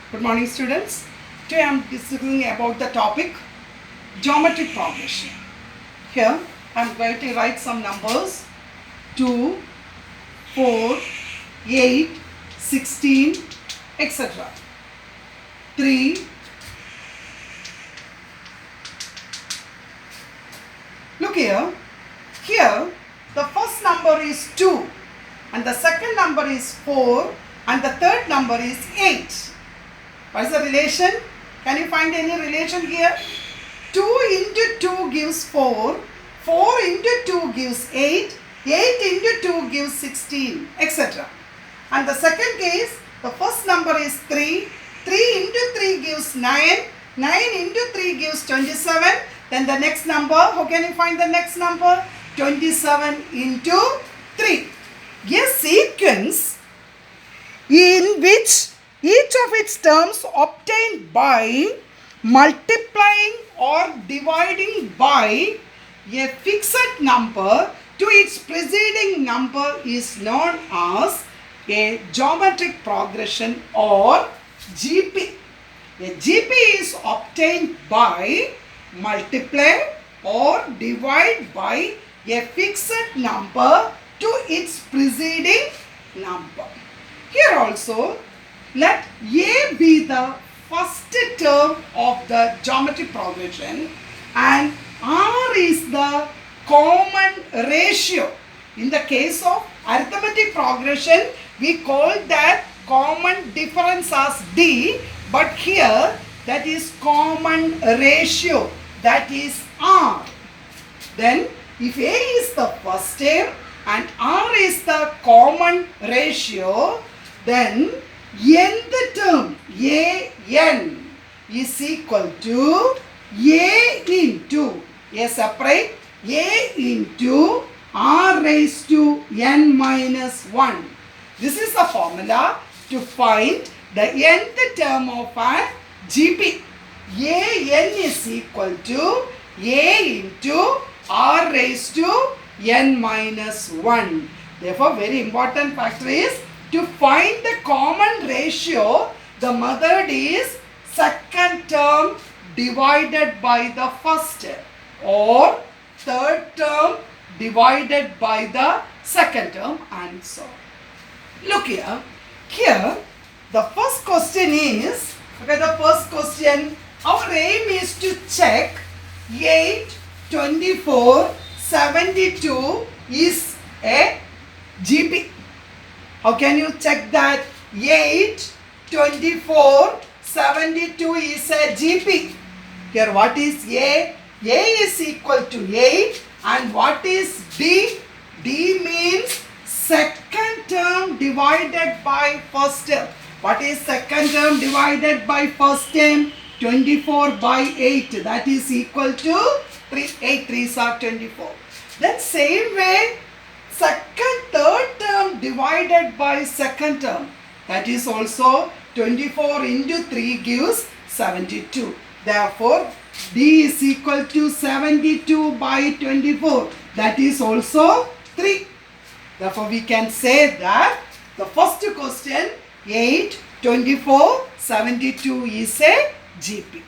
Good morning, students. Today I am discussing about the topic geometric progression. Here I am going to write some numbers 2, 4, 8, 16, etc. 3. Look here. Here the first number is 2 and the second number is 4 and the third number is 8. What is the relation? Can you find any relation here? 2 into 2 gives 4, 4 into 2 gives 8, 8 into 2 gives 16, etc. And the second case, the first number is 3, 3 into 3 gives 9, 9 into 3 gives 27. Then the next number, how can you find the next number? 27 into 3. A sequence in which each of its terms obtained by multiplying or dividing by a fixed number to its preceding number is known as a geometric progression or GP. A GP is obtained by multiply or divide by a fixed number to its preceding number. Here also, let A be the first term of the geometric progression and R is the common ratio. In the case of arithmetic progression, we call that common difference as D, but here that is common ratio, that is R. Then if A is the first term and R is the common ratio, then nth term AN is equal to A into A separate A into R raised to N minus 1. This is the formula to find the nth term of a GP. AN is equal to A into R raised to N minus 1. Therefore, very important factor is to find the common ratio. The method is second term divided by the first term or third term divided by the second term and so on. Look here. Here the first question is, the first question, our aim is to check 8, 24, 72 is a GP. How can you check that 8, 24, 72 is a GP? Here what is A? A is equal to 8 and what is D? D means second term divided by first term. What is second term divided by first term? 24 by 8, that is equal to 3. 8 3s are 24. Then same way, second third term divided by second term, that is also 24 into 3 gives 72. Therefore, D is equal to 72 by 24, that is also 3. Therefore, we can say that the first question 8, 24, 72 is a GP.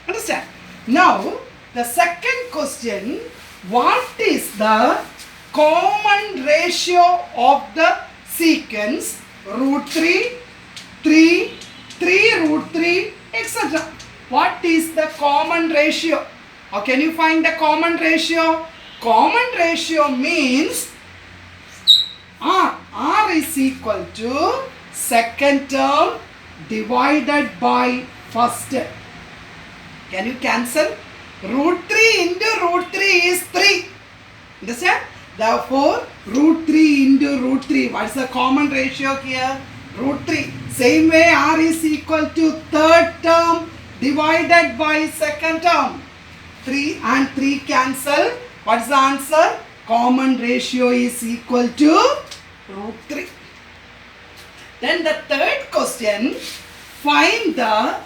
Understand? Now, the second question, what is the common ratio of the sequence root 3, 3, 3 root 3, etc. What is the common ratio? How can you find the common ratio? Common ratio means R. R is equal to second term divided by first term. Can you cancel? Root 3 into root 3 is 3. Understand? Therefore, root 3 into root 3. What is the common ratio here? Root 3. Same way, R is equal to third term divided by second term. 3 and 3 cancel. What is the answer? Common ratio is equal to root 3. Then the third question, find the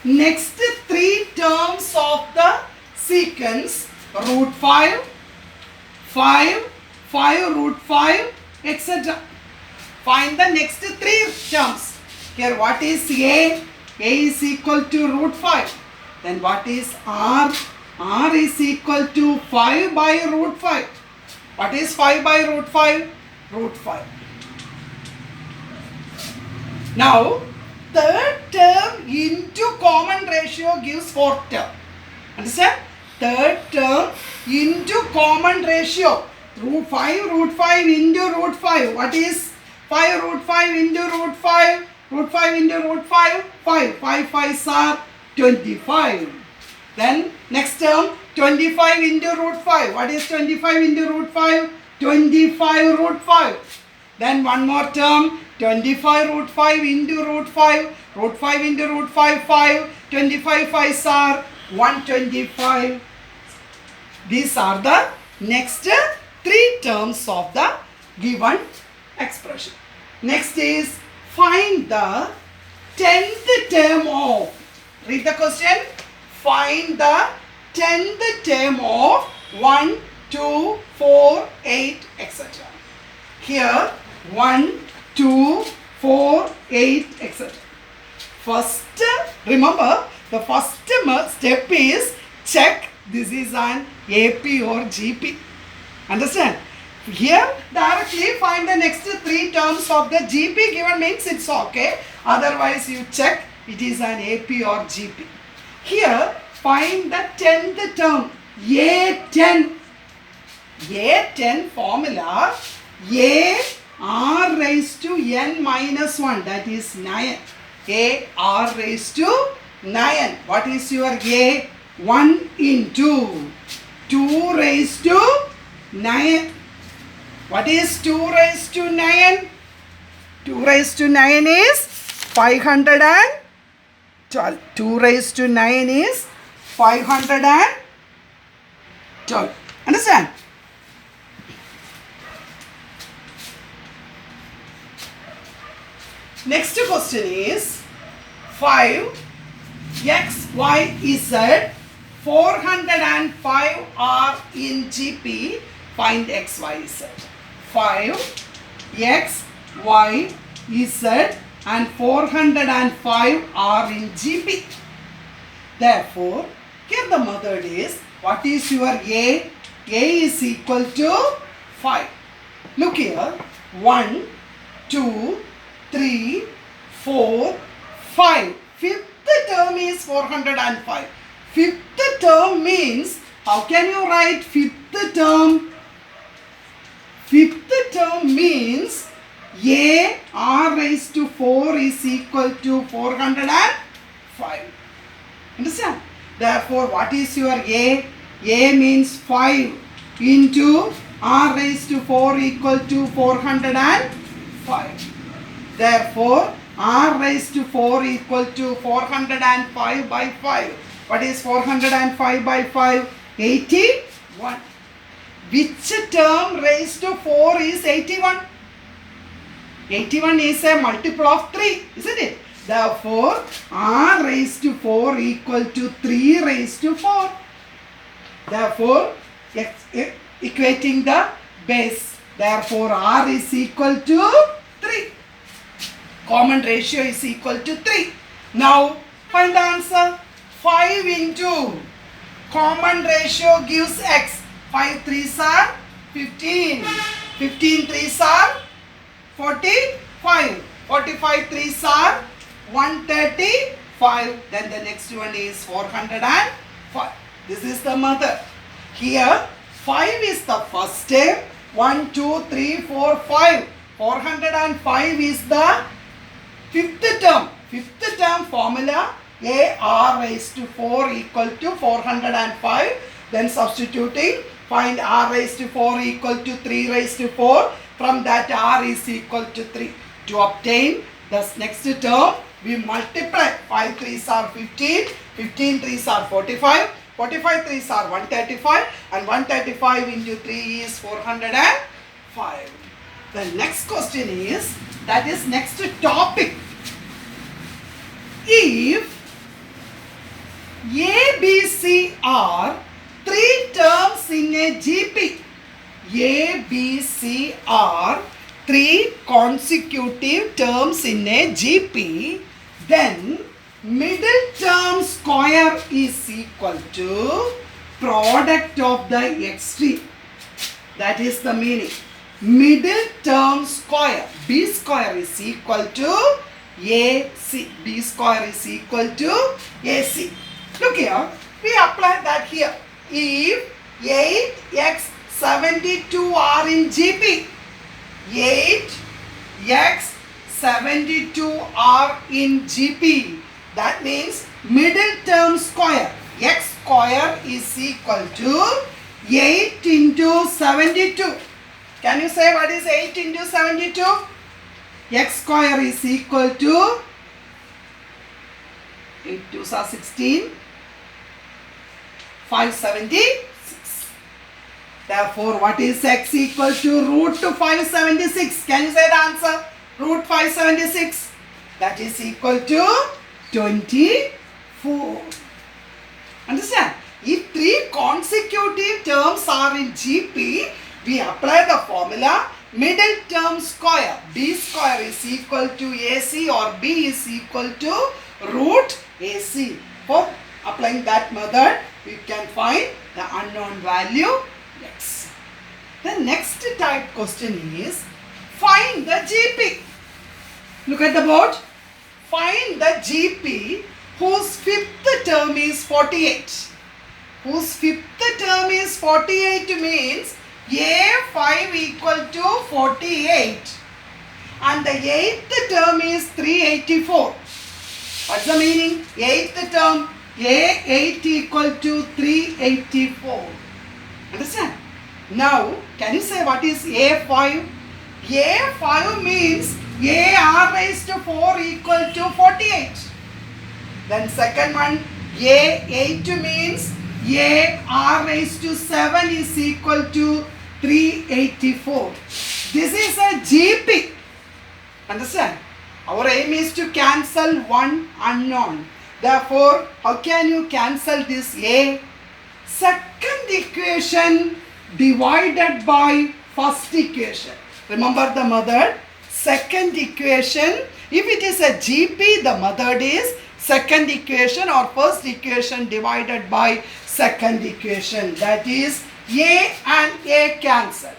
next 3 terms of the sequence root 5, 5, 5 root 5, etc. Find the next 3 terms. Here what is A? A is equal to root 5. Then what is R? R is equal to 5 by root 5. What is 5 by root 5? Root 5. Now, third term into common ratio gives fourth term. Understand? Third term into common ratio. Root 5 into root 5. What is 5 root 5 into root 5? Root 5 into root 5? 5. 5 5s are 25. Then next term 25 into root 5. What is 25 into root 5? 25 root 5. Then one more term 25 root 5 into root 5. Root 5 into root 5 5. 25 5s are 125. These are the next three terms of the given expression. Next is find the 10th term of. Read the question. Find the 10th term of 1, 2, 4, 8, etc. Here 1, 2, 4, 8, etc. First, remember the first step is check this is an AP or GP. Understand? Here directly find the next three terms of the GP given means it's okay. Otherwise you check it is an AP or GP. Here find the 10th term A10. A10 formula A R raised to n minus 1, that is 9. A R raised to 9. What is your A? 1 into 2 raised to 9. What is 2 raised to 9? 2 raised to 9 is 512. 2 raised to 9 is 512. Understand? Next question is 5 x, y, z 405 are in GP. Find x, y, z. 5 x, y, z and 405 are in GP. Therefore, here the method is, what is your A? A is equal to 5. Look here, 1, 2, 3, 4, 5. Fifth term is 405. Fifth term means, how can you write fifth term? Fifth term means A R raised to 4 is equal to 405. Understand? Therefore, what is your A? A means 5 into R raised to 4 equal to 405. Therefore, R raised to 4 equal to 405 by 5. What is 405 by 5? 81. Which term raised to 4 is 81? 81 is a multiple of 3, isn't it? Therefore, R raised to 4 equal to 3 raised to 4. Therefore, equating the base. Therefore, R is equal to 3. Common ratio is equal to 3. Now, find the answer. 5 into common ratio gives x. 5 3s are 15. 15 3s are 45. 45 3s are 135. Then the next one is 405. This is the method. Here 5 is the first step. 1, 2, 3, 4, 5. 405 is the fifth term. Fifth term formula A R raised to 4 equal to 405. Then substituting, find R raised to 4 equal to 3 raised to 4. From that R is equal to 3. To obtain the next term, we multiply. 5 3s are 15. 15 3s are 45. 45 3s are 135. And 135 into 3 is 405. The next question is, that is next topic. If A, B, C are 3 terms in a GP, A, B, C are 3 consecutive terms in a GP, then square is equal to product of the extreme. That is the meaning. Middle term square. B square is equal to AC. B square is equal to AC. Look here. We apply that here. If 8x72 are in GP, 8x72 are in GP. That means middle term square. X square is equal to 8 into 72. Can you say what is 8 into 72? X square is equal to 8 2s are 16. 576. Therefore, what is x equal to root to 576? Can you say the answer? Root 576. That is equal to 24. Understand? If three consecutive terms are in GP, we apply the formula middle term square. B square is equal to AC or B is equal to root AC. For applying that method, we can find the unknown value x. The next type question is find the GP. Look at the board. Find the GP whose fifth term is 48. Whose fifth term is 48 means A5 equal to 48 and the eighth term is 384. What's the meaning? Eighth term A8 equal to 384. Understand? Now, can you say what is A5? A5 means AR raised to 4 equal to 48. Then second one, A8 means AR raised to 7 is equal to 384. This is a GP. Understand? Our aim is to cancel one unknown. Therefore, how can you cancel this A? Second equation divided by first equation. Remember the method? Second equation. If it is a GP, the method is second equation or first equation divided by second equation. That is A and A cancel.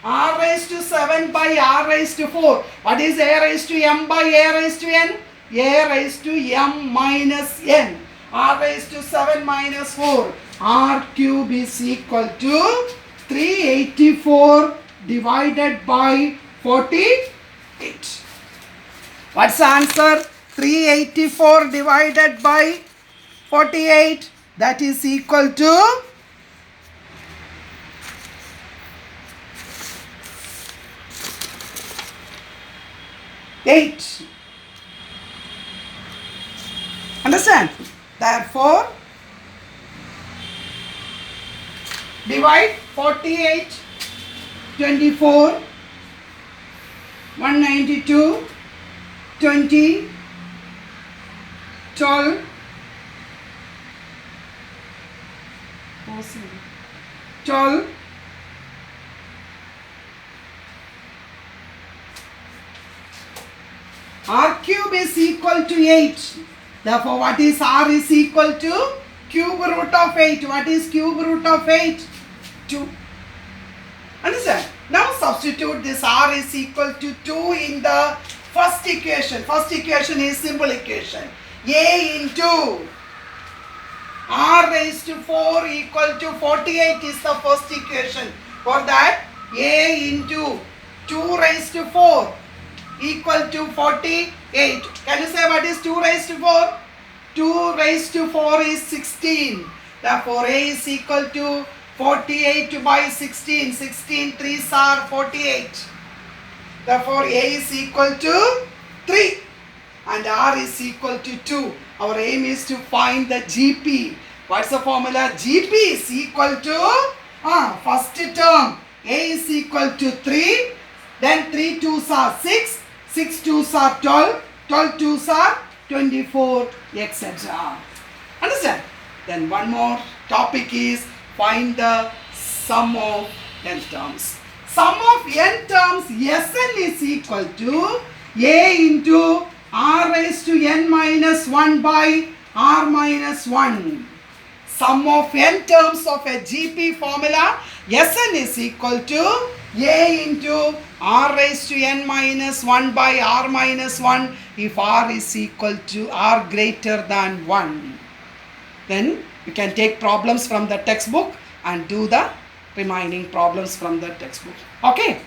R raised to 7 by R raised to 4. What is A raised to M by A raised to N? A raised to M minus N. R raised to 7 minus 4. R cube is equal to 384 divided by 48. What's the answer? 384 divided by 48. That is equal to 8. Understand? Therefore, divide 48, 24, 192, 20, 12, 12, R cube is equal to 8. Therefore, what is R is equal to? Cube root of 8. What is cube root of 8? 2. Understand? Now substitute this R is equal to 2 in the first equation. First equation is simple equation. A into R raised to 4 equal to 48 is the first equation. For that, A into 2 raised to 4 equal to 48. Can you say what is 2 raised to 4? 2 raised to 4 is 16. Therefore, A is equal to 48 by 16. 16 3s are 48. Therefore, A is equal to 3 and R is equal to 2. Our aim is to find the GP. What's the formula? GP is equal to first term. A is equal to 3. Then 3 2s are 6. 6 2s are 12. 12 2s are 24, etc. Understand? Then one more topic is find the sum of n terms. Sum of n terms Sn is equal to A into R raised to n minus 1 by r minus 1. Sum of n terms of a GP formula, Sn is equal to a into r raised to n minus 1 by r minus 1 if r is equal to r greater than 1. Then you can take problems from the textbook and do the remaining problems from the textbook. Okay.